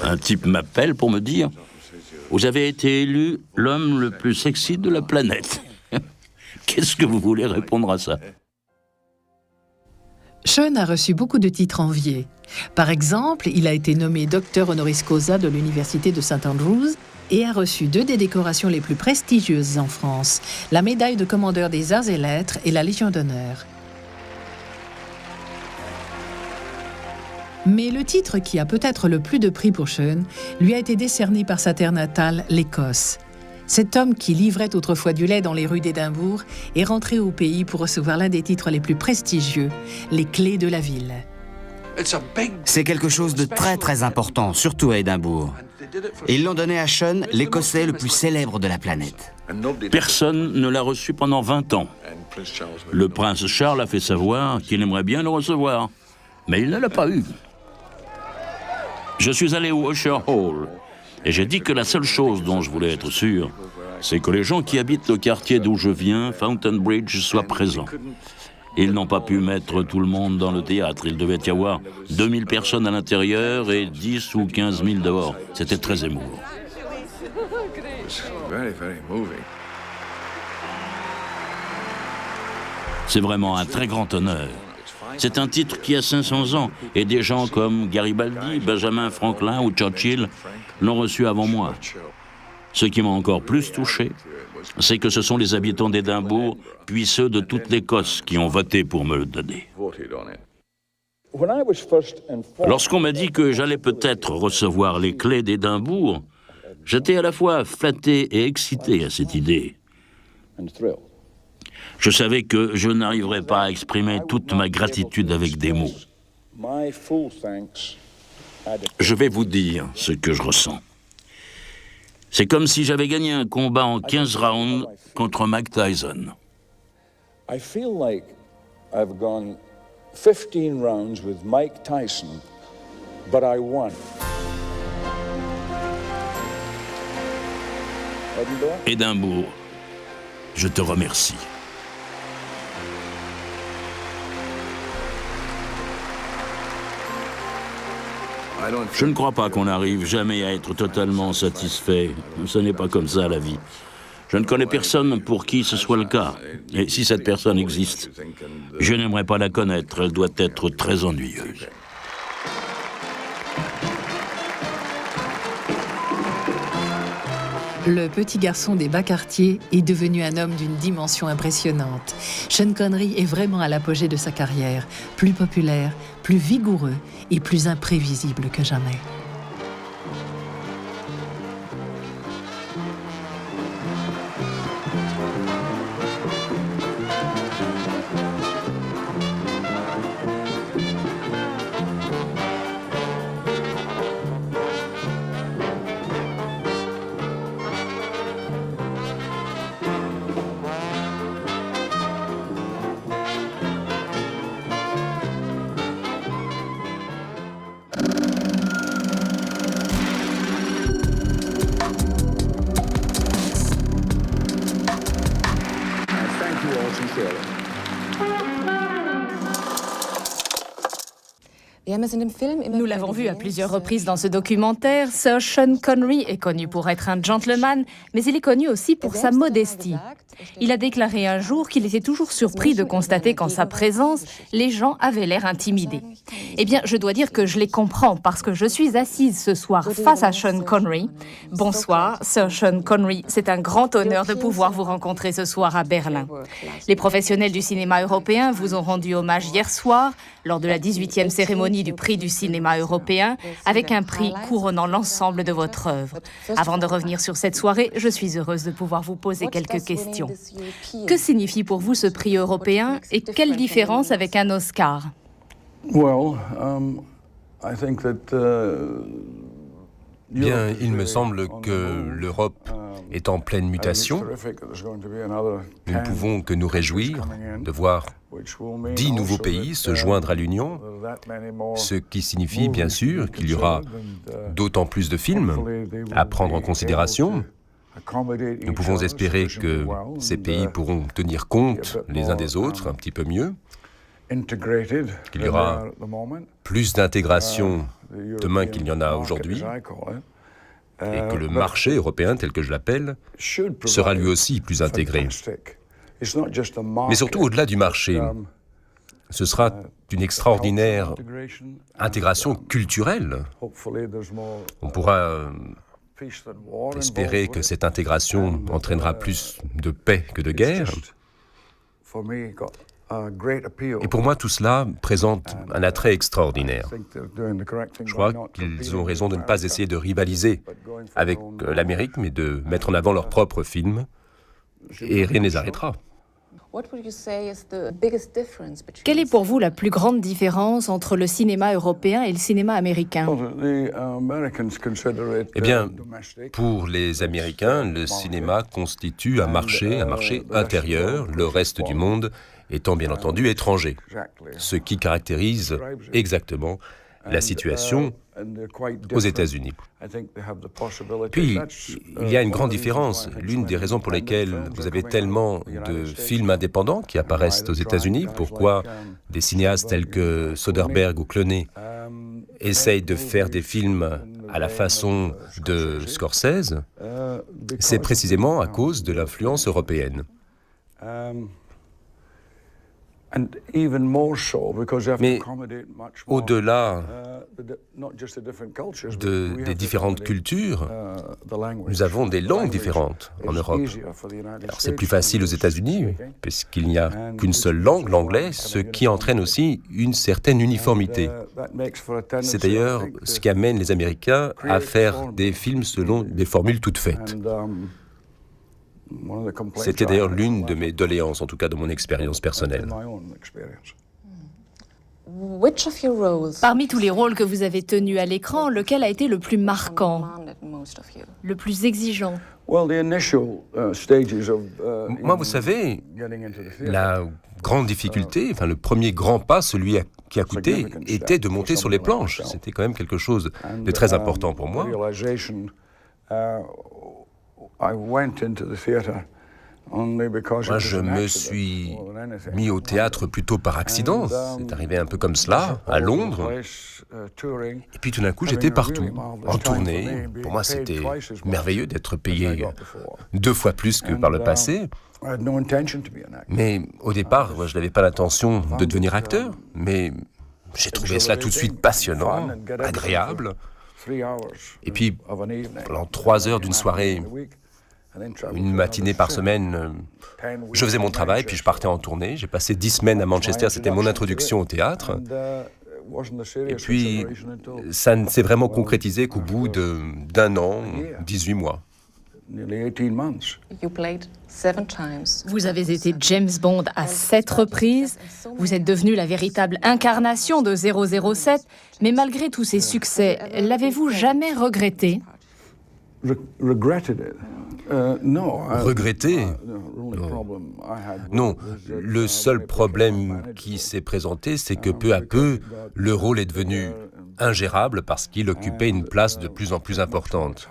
Un type m'appelle pour me dire « Vous avez été élu l'homme le plus sexy de la planète. » Qu'est-ce que vous voulez répondre à ça? Sean a reçu beaucoup de titres enviés. Par exemple, il a été nommé docteur honoris causa de l'Université de St Andrews et a reçu 2 des décorations les plus prestigieuses en France, la médaille de commandeur des arts et lettres et la Légion d'honneur. Mais le titre qui a peut-être le plus de prix pour Sean lui a été décerné par sa terre natale, l'Écosse. Cet homme qui livrait autrefois du lait dans les rues d'Édimbourg est rentré au pays pour recevoir l'un des titres les plus prestigieux, les clés de la ville. C'est quelque chose de très très important, surtout à Édimbourg. Et ils l'ont donné à Sean, l'Écossais le plus célèbre de la planète. Personne ne l'a reçu pendant 20 ans. Le prince Charles a fait savoir qu'il aimerait bien le recevoir, mais il ne l'a pas eu. Je suis allé au Usher Hall et j'ai dit que la seule chose dont je voulais être sûr, c'est que les gens qui habitent le quartier d'où je viens, Fountain Bridge, soient présents. Ils n'ont pas pu mettre tout le monde dans le théâtre. Il devait y avoir 2000 personnes à l'intérieur et 10 ou 15 000 dehors. C'était très émouvant. C'est vraiment un très grand honneur. C'est un titre qui a 500 ans, et des gens comme Garibaldi, Benjamin Franklin ou Churchill l'ont reçu avant moi. Ce qui m'a encore plus touché, c'est que ce sont les habitants d'Édimbourg, puis ceux de toute l'Écosse, qui ont voté pour me le donner. Lorsqu'on m'a dit que j'allais peut-être recevoir les clés d'Édimbourg, j'étais à la fois flatté et excité à cette idée. Je savais que je n'arriverais pas à exprimer toute ma gratitude avec des mots. Je vais vous dire ce que je ressens. C'est comme si j'avais gagné un combat en 15 rounds contre Mike Tyson. I feel like I've gone 15 rounds with Mike Tyson, but I won. Édimbourg, je te remercie. Je ne crois pas qu'on n'arrive jamais à être totalement satisfait. Ce n'est pas comme ça la vie. Je ne connais personne pour qui ce soit le cas. Et si cette personne existe, je n'aimerais pas la connaître. Elle doit être très ennuyeuse. Le petit garçon des bas quartiers est devenu un homme d'une dimension impressionnante. Sean Connery est vraiment à l'apogée de sa carrière, plus populaire, plus vigoureux et plus imprévisible que jamais. Nous l'avons vu à plusieurs reprises dans ce documentaire, Sir Sean Connery est connu pour être un gentleman, mais il est connu aussi pour sa modestie. Il a déclaré un jour qu'il était toujours surpris de constater qu'en sa présence, les gens avaient l'air intimidés. Eh bien, je dois dire que je les comprends parce que je suis assise ce soir face à Sean Connery. Bonsoir, Sir Sean Connery. C'est un grand honneur de pouvoir vous rencontrer ce soir à Berlin. Les professionnels du cinéma européen vous ont rendu hommage hier soir lors de la 18e cérémonie du du prix du cinéma européen, avec un prix couronnant l'ensemble de votre œuvre. Avant de revenir sur cette soirée, je suis heureuse de pouvoir vous poser quelques questions. Que signifie pour vous ce prix européen et quelle différence avec un Oscar? Bien, il me semble que l'Europe est en pleine mutation. Nous ne pouvons que nous réjouir de voir 10 nouveaux pays se joindre à l'Union, ce qui signifie bien sûr qu'il y aura d'autant plus de films à prendre en considération. Nous pouvons espérer que ces pays pourront tenir compte les uns des autres un petit peu mieux, qu'il y aura plus d'intégration demain qu'il n'y en a aujourd'hui, et que le marché européen, tel que je l'appelle, sera lui aussi plus intégré. Mais surtout, au-delà du marché, ce sera une extraordinaire intégration culturelle. On pourra espérer que cette intégration entraînera plus de paix que de guerre. Et pour moi, tout cela présente un attrait extraordinaire. Je crois qu'ils ont raison de ne pas essayer de rivaliser avec l'Amérique, mais de mettre en avant leurs propres films, et rien ne les arrêtera. Quelle est pour vous la plus grande différence entre le cinéma européen et le cinéma américain? Eh bien, pour les Américains, le cinéma constitue un marché intérieur, le reste du monde étant bien entendu étranger, ce qui caractérise exactement la situation aux États-Unis. Puis, il y a une grande différence. L'une des raisons pour lesquelles vous avez tellement de films indépendants qui apparaissent aux États-Unis, pourquoi des cinéastes tels que Soderbergh ou Clooney essayent de faire des films à la façon de Scorsese, c'est précisément à cause de l'influence européenne. Mais au-delà des différentes cultures, nous avons des langues différentes en Europe. Alors c'est plus facile aux États-Unis, puisqu'il n'y a qu'une seule langue, l'anglais, ce qui entraîne aussi une certaine uniformité. C'est d'ailleurs ce qui amène les Américains à faire des films selon des formules toutes faites. C'était d'ailleurs l'une de mes doléances, en tout cas de mon expérience personnelle. Parmi tous les rôles que vous avez tenus à l'écran, lequel a été le plus marquant, le plus exigeant? Moi, vous savez, la grande difficulté, le premier grand pas, celui qui a coûté, était de monter sur les planches. C'était quand même quelque chose de très important pour moi. Moi, je me suis mis au théâtre plutôt par accident. C'est arrivé un peu comme cela, à Londres. Et puis tout d'un coup, j'étais partout, en tournée. Pour moi, c'était merveilleux d'être payé 2 fois plus que par le passé. Mais au départ, je n'avais pas l'intention de devenir acteur. Mais j'ai trouvé cela tout de suite passionnant, agréable. Et puis, pendant 3 heures d'une soirée, une matinée par semaine, je faisais mon travail, puis je partais en tournée. J'ai passé 10 semaines à Manchester, c'était mon introduction au théâtre. Et puis, ça ne s'est vraiment concrétisé qu'au bout d'1 an, 18 mois. Vous avez été James Bond à 7 reprises, vous êtes devenu la véritable incarnation de 007, mais malgré tous ces succès, l'avez-vous jamais regretté? Regretter? Non. Le seul problème qui s'est présenté, c'est que peu à peu, le rôle est devenu ingérable parce qu'il occupait une place de plus en plus importante.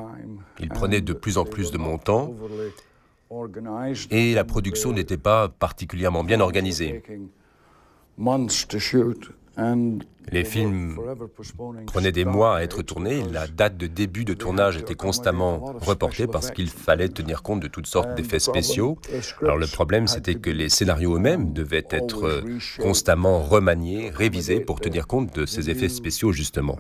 Il prenait de plus en plus de mon temps et la production n'était pas particulièrement bien organisée. Les films prenaient des mois à être tournés. La date de début de tournage était constamment reportée parce qu'il fallait tenir compte de toutes sortes d'effets spéciaux. Alors le problème, c'était que les scénarios eux-mêmes devaient être constamment remaniés, révisés pour tenir compte de ces effets spéciaux, justement.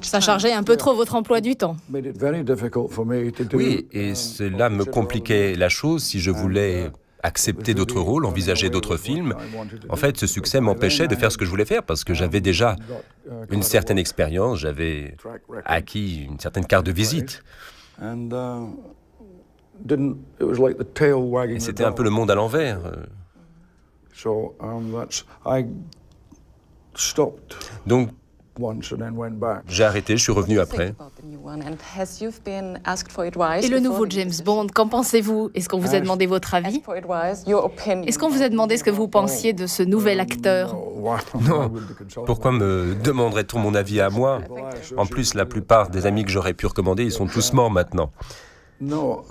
Ça chargeait un peu trop votre emploi du temps. Oui, et cela me compliquait la chose si je voulais accepter d'autres rôles, envisager d'autres films. En fait, ce succès m'empêchait de faire ce que je voulais faire parce que j'avais déjà une certaine expérience, j'avais acquis une certaine carte de visite. Et c'était un peu le monde à l'envers. Donc, j'ai arrêté, je suis revenu après. Et le nouveau James Bond, qu'en pensez-vous? Est-ce qu'on vous a demandé votre avis? Est-ce qu'on vous a demandé ce que vous pensiez de ce nouvel acteur? Non, pourquoi me demanderait-on mon avis à moi? En plus, la plupart des amis que j'aurais pu recommander, ils sont tous morts maintenant. Non,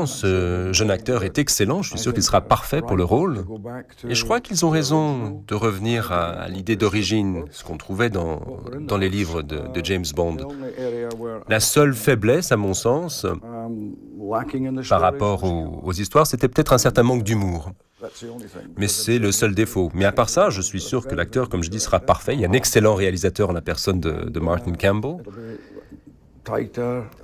ce jeune acteur est excellent, je suis sûr qu'il sera parfait pour le rôle. Et je crois qu'ils ont raison de revenir à l'idée d'origine, ce qu'on trouvait dans les livres de James Bond. La seule faiblesse, à mon sens, par rapport aux histoires, c'était peut-être un certain manque d'humour. Mais c'est le seul défaut. Mais à part ça, je suis sûr que l'acteur, comme je dis, sera parfait. Il y a un excellent réalisateur en la personne de Martin Campbell.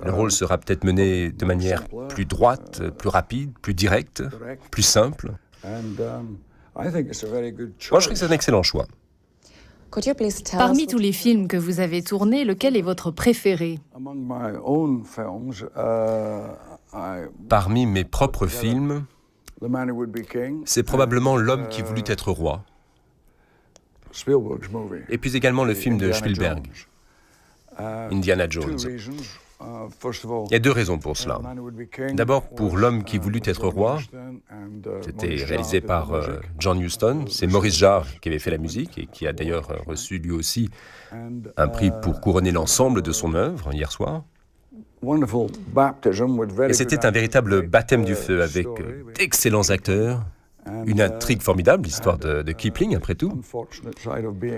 Le rôle sera peut-être mené de manière plus droite, plus rapide, plus directe, plus simple. Moi, je trouve que c'est un excellent choix. Parmi tous les films que vous avez tournés, lequel est votre préféré? Parmi mes propres films, c'est probablement L'homme qui voulut être roi. Et puis également le film de Spielberg. Indiana Jones. Il y a deux raisons pour cela. D'abord, pour L'homme qui voulut être roi, c'était réalisé par John Huston. C'est Maurice Jarre qui avait fait la musique et qui a d'ailleurs reçu lui aussi un prix pour couronner l'ensemble de son œuvre hier soir. Et c'était un véritable baptême du feu avec d'excellents acteurs, une intrigue formidable, l'histoire de Kipling, après tout.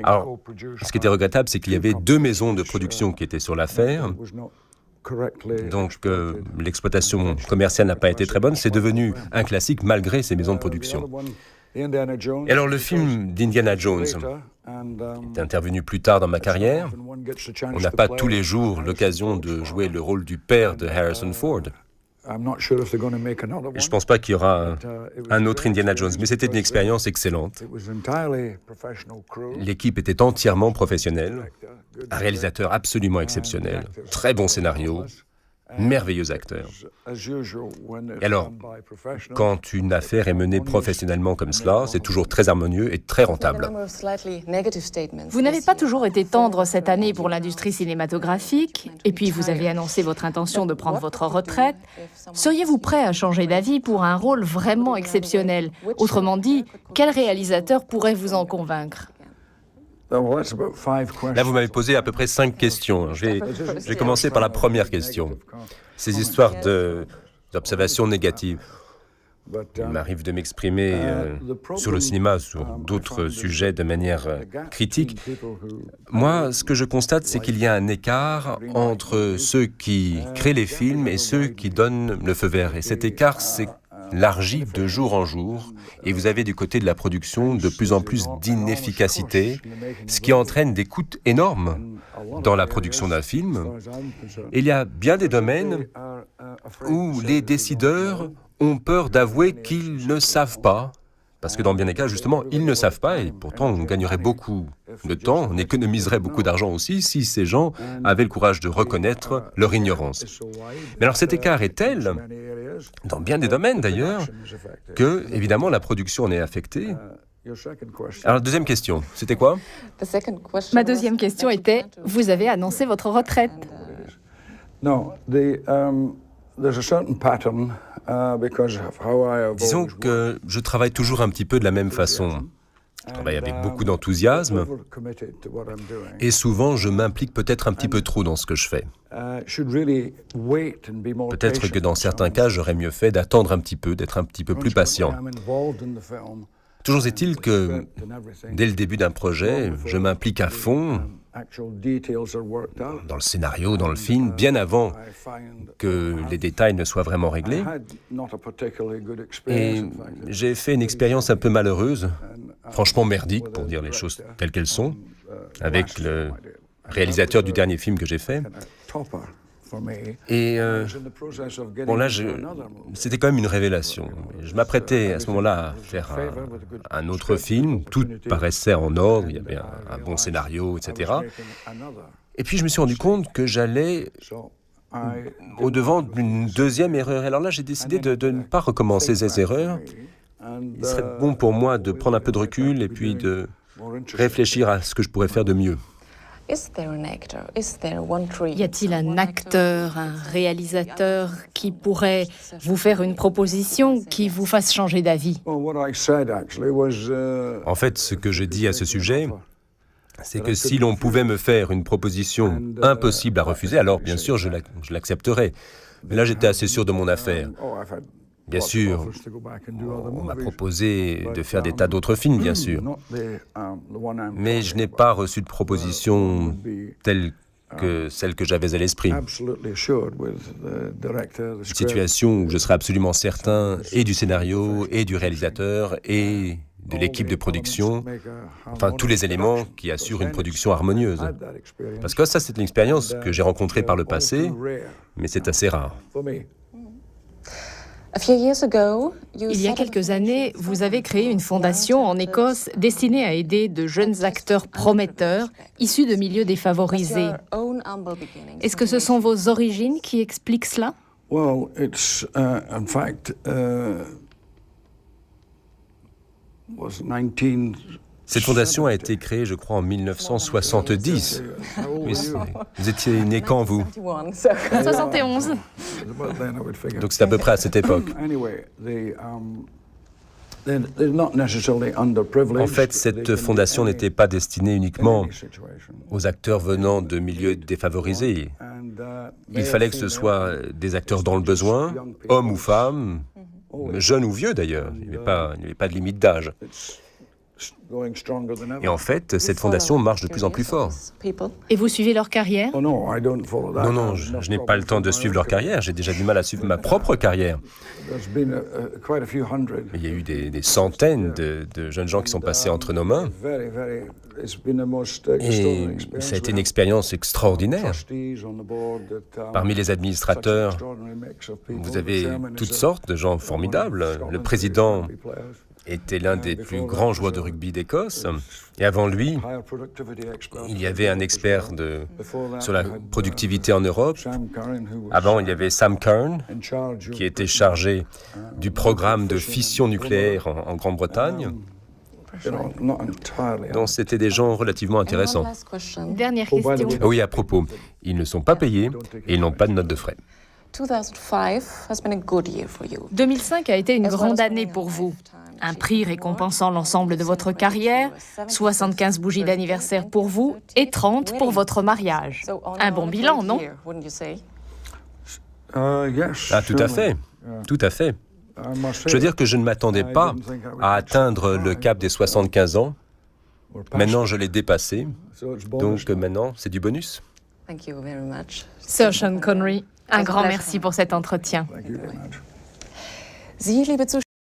Alors, ce qui était regrettable, c'est qu'il y avait deux maisons de production qui étaient sur l'affaire. Donc, l'exploitation commerciale n'a pas été très bonne. C'est devenu un classique malgré ces maisons de production. Et alors, le film d'Indiana Jones est intervenu plus tard dans ma carrière. On n'a pas tous les jours l'occasion de jouer le rôle du père de Harrison Ford. Je ne pense pas qu'il y aura un autre Indiana Jones, mais c'était une expérience excellente. L'équipe était entièrement professionnelle, un réalisateur absolument exceptionnel, très bon scénario, merveilleux acteur. Et alors, quand une affaire est menée professionnellement comme cela, c'est toujours très harmonieux et très rentable. Vous n'avez pas toujours été tendre cette année pour l'industrie cinématographique, et puis vous avez annoncé votre intention de prendre votre retraite. Seriez-vous prêt à changer d'avis pour un rôle vraiment exceptionnel? Autrement dit, quel réalisateur pourrait vous en convaincre? Là, vous m'avez posé à peu près 5 questions. Je vais commencer par la première question. Ces histoires d'observations négatives. Il m'arrive de m'exprimer sur le cinéma, sur d'autres sujets de manière critique. Moi, ce que je constate, c'est qu'il y a un écart entre ceux qui créent les films et ceux qui donnent le feu vert. Et cet écart s'élargit de jour en jour. Et vous avez du côté de la production de plus en plus d'inefficacité, ce qui entraîne des coûts énormes dans la production d'un film. Et il y a bien des domaines où les décideurs ont peur d'avouer qu'ils ne savent pas, parce que dans bien des cas, justement, ils ne savent pas, et pourtant on gagnerait beaucoup de temps, on économiserait beaucoup d'argent aussi si ces gens avaient le courage de reconnaître leur ignorance. Mais alors cet écart est tel, dans bien des domaines d'ailleurs, que, évidemment, la production en est affectée. Alors, deuxième question, c'était quoi? Ma deuxième question était, vous avez annoncé votre retraite. Disons que je travaille toujours un petit peu de la même façon. Je travaille avec beaucoup d'enthousiasme et souvent je m'implique peut-être un petit peu trop dans ce que je fais. Peut-être que dans certains cas, j'aurais mieux fait d'attendre un petit peu, d'être un petit peu plus patient. Toujours est-il que, dès le début d'un projet, je m'implique à fond dans le scénario, dans le film, bien avant que les détails ne soient vraiment réglés. Et j'ai fait une expérience un peu malheureuse, franchement merdique, pour dire les choses telles qu'elles sont, avec le réalisateur du dernier film que j'ai fait. Et bon là, c'était quand même une révélation. Je m'apprêtais à ce moment-là à faire un autre film. Tout paraissait en ordre, il y avait un bon scénario, etc. Et puis je me suis rendu compte que j'allais au-devant d'une deuxième erreur. Alors là, j'ai décidé de ne pas recommencer ces erreurs. Il serait bon pour moi de prendre un peu de recul et puis de réfléchir à ce que je pourrais faire de mieux. Y a-t-il un acteur, un réalisateur qui pourrait vous faire une proposition qui vous fasse changer d'avis? En fait, ce que je dis à ce sujet, c'est que si l'on pouvait me faire une proposition impossible à refuser, alors bien sûr, je l'accepterais. Mais là, j'étais assez sûr de mon affaire. Bien sûr, on m'a proposé de faire des tas d'autres films, bien sûr. Mais je n'ai pas reçu de proposition telle que celle que j'avais à l'esprit. Une situation où je serais absolument certain et du scénario, et du réalisateur, et de l'équipe de production, enfin tous les éléments qui assurent une production harmonieuse. Parce que ça, c'est une expérience que j'ai rencontrée par le passé, mais c'est assez rare. Il y a quelques années, vous avez créé une fondation en Écosse destinée à aider de jeunes acteurs prometteurs issus de milieux défavorisés. Est-ce que ce sont vos origines qui expliquent cela? Cette fondation a été créée, je crois, en 1970. Mais vous étiez né quand, vous? 71. Donc c'est à peu près à cette époque. En fait, cette fondation n'était pas destinée uniquement aux acteurs venant de milieux défavorisés. Il fallait que ce soit des acteurs dans le besoin, hommes ou femmes, jeunes ou vieux d'ailleurs. Il n'y avait pas de limite d'âge. Et en fait, cette fondation marche de plus en plus fort. Et vous suivez leur carrière? Non, je n'ai pas le temps de suivre leur carrière. J'ai déjà du mal à suivre ma propre carrière. Il y a eu des centaines de jeunes gens qui sont passés entre nos mains. Et ça a été une expérience extraordinaire. Parmi les administrateurs, vous avez toutes sortes de gens formidables. Le président était l'un des plus grands joueurs de rugby d'Écosse. Et avant lui, il y avait un expert sur la productivité en Europe. Avant, il y avait Sam Curran, qui était chargé du programme de fission nucléaire en Grande-Bretagne. Donc, c'était des gens relativement intéressants. Dernière question. Oui, à propos, ils ne sont pas payés et ils n'ont pas de notes de frais. 2005 a été une grande année pour vous. Un prix récompensant l'ensemble de votre carrière, 75 bougies d'anniversaire pour vous et 30 pour votre mariage. Un bon bilan, non? Ah, tout à fait. Tout à fait. Je veux dire que je ne m'attendais pas à atteindre le cap des 75 ans. Maintenant, je l'ai dépassé. Donc maintenant, c'est du bonus. Sir Sean Connery, un grand merci pour cet entretien.